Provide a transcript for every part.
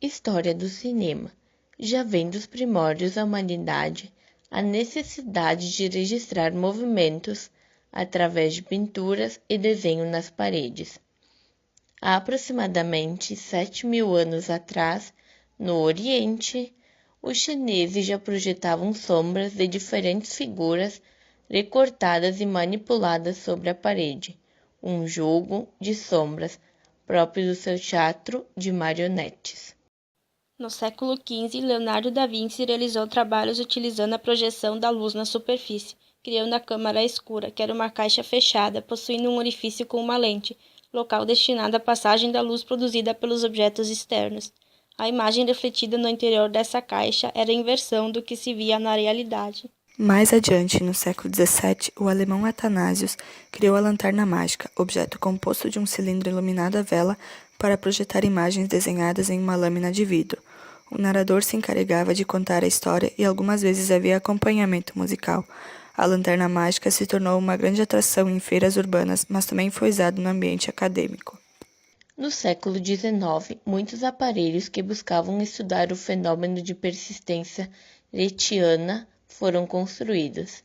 História do cinema. Já vem dos primórdios da humanidade a necessidade de registrar movimentos através de pinturas e desenho nas paredes. Há aproximadamente 7.000 anos atrás, no Oriente, os chineses já projetavam sombras de diferentes figuras recortadas e manipuladas sobre a parede, um jogo de sombras próprio do seu teatro de marionetes. No século XV, Leonardo da Vinci realizou trabalhos utilizando a projeção da luz na superfície, criando a câmara escura, que era uma caixa fechada, possuindo um orifício com uma lente, local destinado à passagem da luz produzida pelos objetos externos. A imagem refletida no interior dessa caixa era a inversão do que se via na realidade. Mais adiante, no século XVII, o alemão Athanasius criou a lanterna mágica, objeto composto de um cilindro iluminado à vela para projetar imagens desenhadas em uma lâmina de vidro. O narrador se encarregava de contar a história e algumas vezes havia acompanhamento musical. A lanterna mágica se tornou uma grande atração em feiras urbanas, mas também foi usado no ambiente acadêmico. No século XIX, muitos aparelhos que buscavam estudar o fenômeno de persistência retiana foram construídos.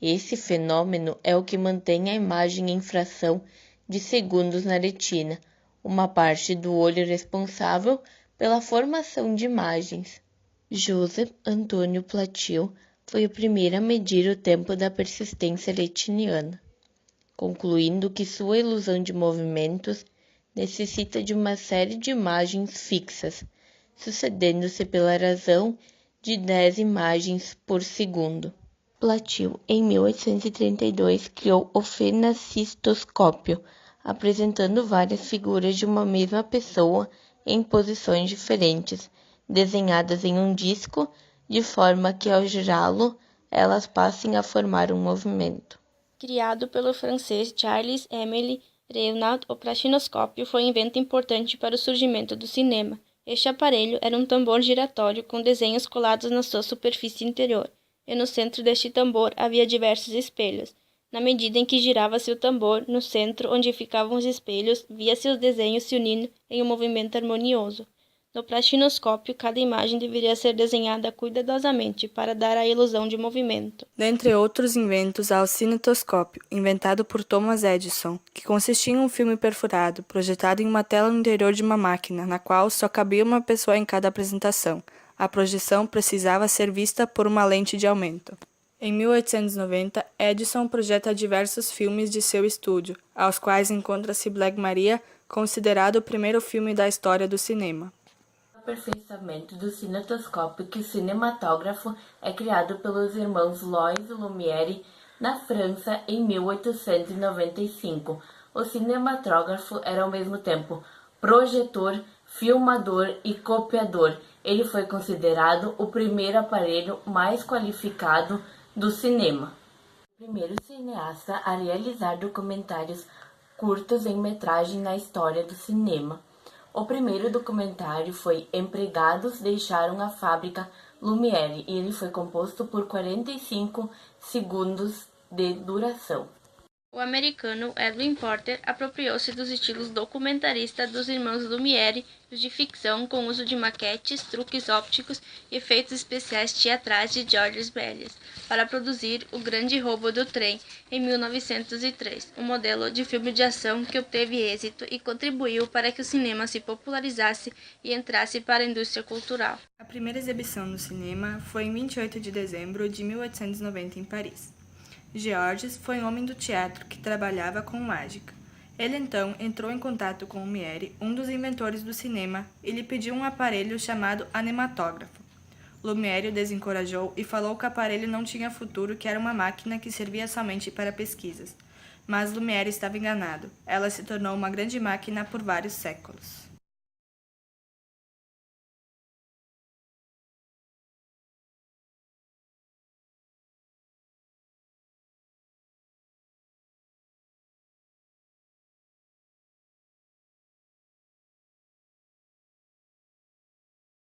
Esse fenômeno é o que mantém a imagem em fração de segundos na retina, uma parte do olho responsável pela formação de imagens. Joseph Antônio Platil foi o primeiro a medir o tempo da persistência retiniana, concluindo que sua ilusão de movimentos necessita de uma série de imagens fixas, sucedendo-se pela razão de 10 imagens por segundo. Platil, em 1832, criou o fenacistoscópio, apresentando várias figuras de uma mesma pessoa em posições diferentes, desenhadas em um disco, de forma que ao girá-lo, elas passem a formar um movimento. Criado pelo francês Charles-Émile Reynaud, o plastinoscópio foi um invento importante para o surgimento do cinema. Este aparelho era um tambor giratório com desenhos colados na sua superfície interior, e no centro deste tambor havia diversos espelhos. Na medida em que girava-se o tambor, no centro onde ficavam os espelhos, via-se os desenhos se unindo em um movimento harmonioso. No plastinoscópio, cada imagem deveria ser desenhada cuidadosamente para dar a ilusão de movimento. Dentre outros inventos, há o cinetoscópio, inventado por Thomas Edison, que consistia em um filme perfurado, projetado em uma tela no interior de uma máquina, na qual só cabia uma pessoa em cada apresentação. A projeção precisava ser vista por uma lente de aumento. Em 1890, Edison projeta diversos filmes de seu estúdio, aos quais encontra-se Black Maria, considerado o primeiro filme da história do cinema. O aperfeiçoamento do cinetoscópio que o cinematógrafo é criado pelos irmãos Louis Lumière na França em 1895. O cinematógrafo era ao mesmo tempo projetor, filmador e copiador. Ele foi considerado o primeiro aparelho mais qualificado do cinema. O primeiro cineasta a realizar documentários curtos em metragem na história do cinema. O primeiro documentário foi Empregados Deixaram a Fábrica Lumière e ele foi composto por 45 segundos de duração. O americano Edwin Porter apropriou-se dos estilos documentarista dos irmãos Lumière e os de ficção com uso de maquetes, truques ópticos e efeitos especiais teatrais de Georges Méliès para produzir O Grande Roubo do Trem em 1903, um modelo de filme de ação que obteve êxito e contribuiu para que o cinema se popularizasse e entrasse para a indústria cultural. A primeira exibição no cinema foi em 28 de dezembro de 1890 em Paris. Georges foi um homem do teatro que trabalhava com mágica. Ele então entrou em contato com Lumière, um dos inventores do cinema, e lhe pediu um aparelho chamado anematógrafo. Lumière o desencorajou e falou que o aparelho não tinha futuro, que era uma máquina que servia somente para pesquisas. Mas Lumière estava enganado. Ela se tornou uma grande máquina por vários séculos.